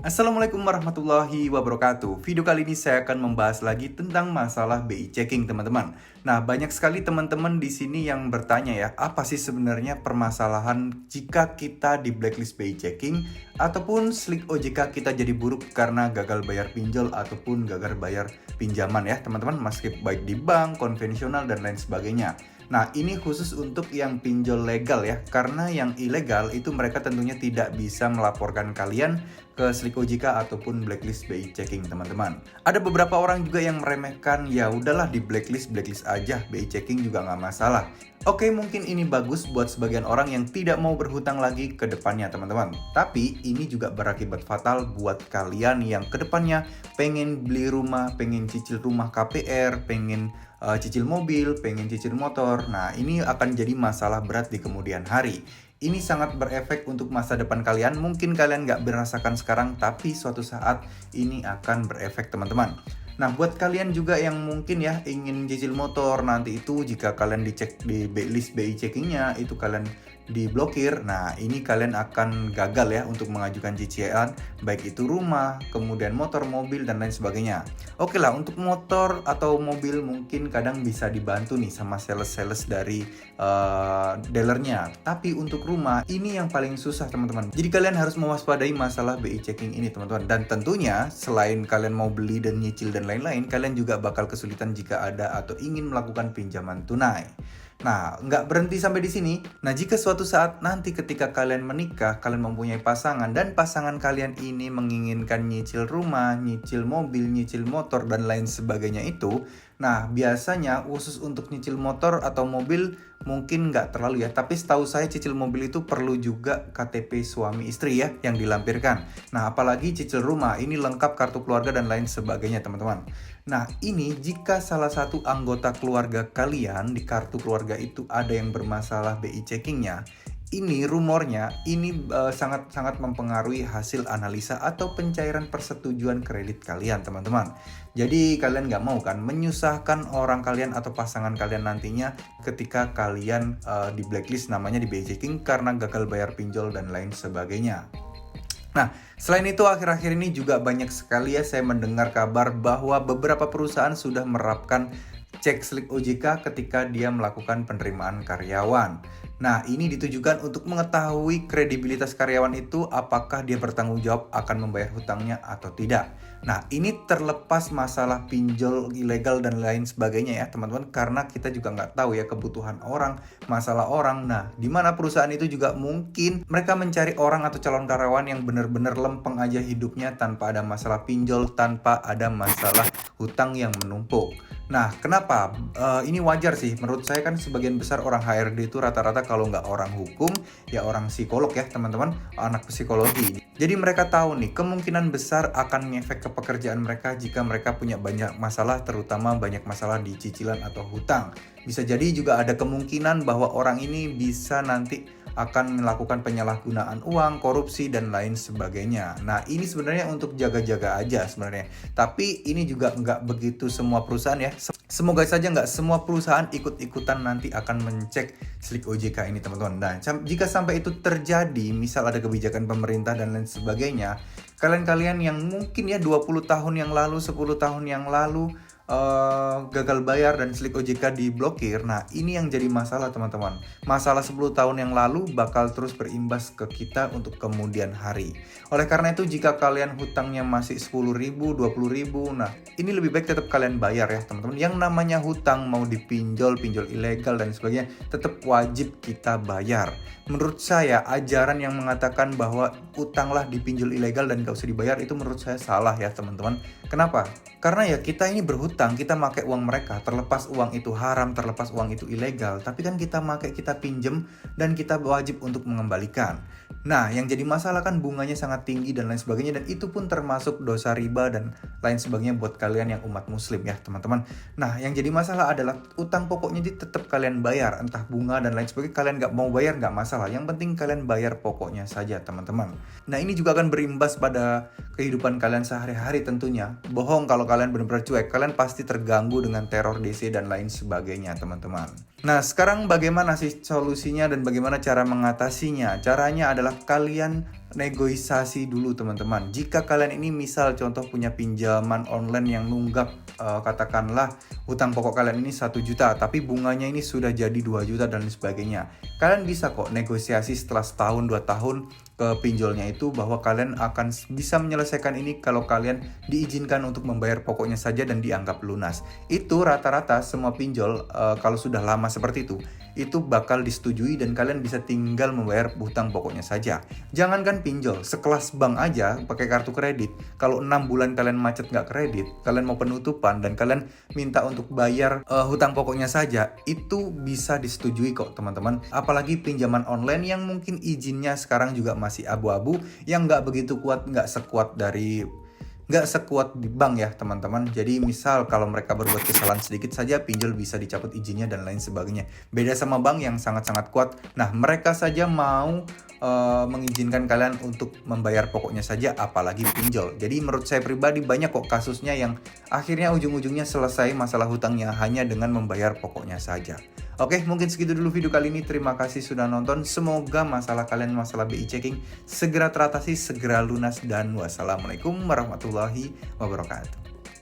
Assalamualaikum warahmatullahi wabarakatuh. Video kali ini saya akan membahas lagi tentang masalah BI checking, teman-teman. Nah, banyak sekali teman-teman di sini yang bertanya ya, apa sih sebenarnya permasalahan jika kita di blacklist BI checking ataupun slik OJK kita jadi buruk karena gagal bayar pinjol ataupun gagal bayar pinjaman ya, teman-teman, meski baik di bank, konvensional dan lain sebagainya. Nah, ini khusus untuk yang pinjol legal ya, karena yang ilegal itu mereka tentunya tidak bisa melaporkan kalian ke slik OJK ataupun blacklist BI checking, teman-teman. Ada beberapa orang juga yang meremehkan, ya udahlah di blacklist aja, BI checking juga nggak masalah. Oke, mungkin ini bagus buat sebagian orang yang tidak mau berhutang lagi ke depannya, teman-teman. Tapi ini juga berakibat fatal buat kalian yang ke depannya pengen beli rumah, pengen cicil rumah KPR, pengen cicil mobil, pengen cicil motor. Nah, ini akan jadi masalah berat di kemudian hari. Ini sangat berefek untuk masa depan kalian. Mungkin kalian nggak merasakan sekarang, tapi suatu saat ini akan berefek, teman-teman. Nah, buat kalian juga yang mungkin ya ingin cicil motor, nanti itu jika kalian dicek di list BI checkingnya, itu kalian diblokir. Nah, ini kalian akan gagal ya untuk mengajukan cicilan, baik itu rumah, kemudian motor, mobil, dan lain sebagainya. Oke lah, untuk motor atau mobil mungkin kadang bisa dibantu nih sama sales-sales dari dealernya. Tapi untuk rumah, ini yang paling susah, teman-teman. Jadi kalian harus mewaspadai masalah BI checking ini, teman-teman. Dan tentunya selain kalian mau beli dan nyicil dan lain-lain, kalian juga bakal kesulitan jika ada atau ingin melakukan pinjaman tunai. Nah, nggak berhenti sampai di sini. Nah, jika suatu saat nanti ketika kalian menikah, kalian mempunyai pasangan, dan pasangan kalian ini menginginkan nyicil rumah, nyicil mobil, nyicil motor, dan lain sebagainya itu, nah, biasanya khusus untuk nyicil motor atau mobil mungkin nggak terlalu ya, tapi setahu saya cicil mobil itu perlu juga KTP suami istri ya yang dilampirkan. Nah, apalagi cicil rumah, ini lengkap kartu keluarga dan lain sebagainya, teman-teman. Nah, ini jika salah satu anggota keluarga kalian di kartu keluarga itu ada yang bermasalah BI checkingnya, ini rumornya ini sangat-sangat mempengaruhi hasil analisa atau pencairan persetujuan kredit kalian, teman-teman. Jadi kalian nggak mau kan menyusahkan orang kalian atau pasangan kalian nantinya ketika kalian di blacklist namanya di BI checking karena gagal bayar pinjol dan lain sebagainya. Nah, selain itu akhir-akhir ini juga banyak sekali ya saya mendengar kabar bahwa beberapa perusahaan sudah menerapkan cek slik OJK ketika dia melakukan penerimaan karyawan. Nah, ini ditujukan untuk mengetahui kredibilitas karyawan itu apakah dia bertanggung jawab akan membayar hutangnya atau tidak. Nah, ini terlepas masalah pinjol ilegal dan lain sebagainya ya teman-teman, karena kita juga nggak tahu ya kebutuhan orang, masalah orang. Nah, di mana perusahaan itu juga mungkin mereka mencari orang atau calon karyawan yang benar-benar lempeng aja hidupnya tanpa ada masalah pinjol, tanpa ada masalah hutang yang menumpuk. Nah, kenapa? Ini wajar sih. Menurut saya kan sebagian besar orang HRD itu rata-rata kalau nggak orang hukum, ya orang psikolog ya teman-teman, anak psikologi. Jadi mereka tahu nih, kemungkinan besar akan ngefek ke pekerjaan mereka jika mereka punya banyak masalah, terutama banyak masalah di cicilan atau hutang. Bisa jadi juga ada kemungkinan bahwa orang ini bisa nanti akan melakukan penyalahgunaan uang, korupsi, dan lain sebagainya. Nah, ini sebenarnya untuk jaga-jaga aja sebenarnya. Tapi ini juga nggak begitu semua perusahaan ya. Semoga saja nggak semua perusahaan ikut-ikutan nanti akan mencek slik OJK ini, teman-teman. Nah, jika sampai itu terjadi, misal ada kebijakan pemerintah dan lain sebagainya, kalian-kalian yang mungkin ya 20 tahun yang lalu, 10 tahun yang lalu gagal bayar dan slik OJK diblokir. Nah, ini yang jadi masalah, teman-teman. Masalah 10 tahun yang lalu bakal terus berimbas ke kita untuk kemudian hari. Oleh karena itu, jika kalian hutangnya masih 10.000, 20.000, nah ini lebih baik tetap kalian bayar ya, teman-teman. Yang namanya hutang mau dipinjol, pinjol ilegal dan sebagainya, tetap wajib kita bayar. Menurut saya, ajaran yang mengatakan bahwa utanglah dipinjol ilegal dan gak usah dibayar, itu menurut saya salah ya, teman-teman. Kenapa? Karena ya kita ini berhutang, kita pakai uang mereka, terlepas uang itu haram, terlepas uang itu ilegal, tapi kan kita pakai, kita pinjem, dan kita wajib untuk mengembalikan. Nah, yang jadi masalah kan bunganya sangat tinggi dan lain sebagainya, dan itu pun termasuk dosa riba dan lain sebagainya buat kalian yang umat muslim ya teman-teman. Nah, yang jadi masalah adalah utang pokoknya tetap kalian bayar, entah bunga dan lain sebagainya. Kalian nggak mau bayar nggak masalah, yang penting kalian bayar pokoknya saja, teman-teman. Nah, ini juga akan berimbas pada kehidupan kalian sehari-hari tentunya. Bohong kalau kalian benar-benar cuek, kalian pasti terganggu dengan teror DC dan lain sebagainya, teman-teman. Nah, sekarang bagaimana sih solusinya dan bagaimana cara mengatasinya? Caranya adalah kalian negosiasi dulu teman-teman. Jika kalian ini misal contoh punya pinjaman online yang nunggak, katakanlah hutang pokok kalian ini 1 juta, tapi bunganya ini sudah jadi 2 juta dan lain sebagainya. Kalian bisa kok negosiasi setelah setahun 2 tahun ke pinjolnya itu bahwa kalian akan bisa menyelesaikan ini kalau kalian diizinkan untuk membayar pokoknya saja dan dianggap lunas. Itu rata-rata semua pinjol kalau sudah lama seperti itu bakal disetujui dan kalian bisa tinggal membayar hutang pokoknya saja. Jangankan pinjol, sekelas bank aja pakai kartu kredit, kalau 6 bulan kalian macet nggak kredit, kalian mau penutupan dan kalian minta untuk bayar hutang pokoknya saja, itu bisa disetujui kok teman-teman. Apalagi pinjaman online yang mungkin izinnya sekarang juga masih abu-abu, yang nggak begitu kuat, nggak sekuat di bank ya teman-teman. Jadi misal kalau mereka berbuat kesalahan sedikit saja, pinjol bisa dicabut izinnya dan lain sebagainya. Beda sama bank yang sangat-sangat kuat. Nah, mereka saja mau mengizinkan kalian untuk membayar pokoknya saja, apalagi pinjol. Jadi menurut saya pribadi banyak kok kasusnya yang akhirnya ujung-ujungnya selesai masalah hutangnya hanya dengan membayar pokoknya saja. Oke, mungkin segitu dulu video kali ini. Terima kasih sudah nonton. Semoga masalah kalian, masalah BI checking segera teratasi, segera lunas, dan wassalamualaikum warahmatullahi wabarakatuh.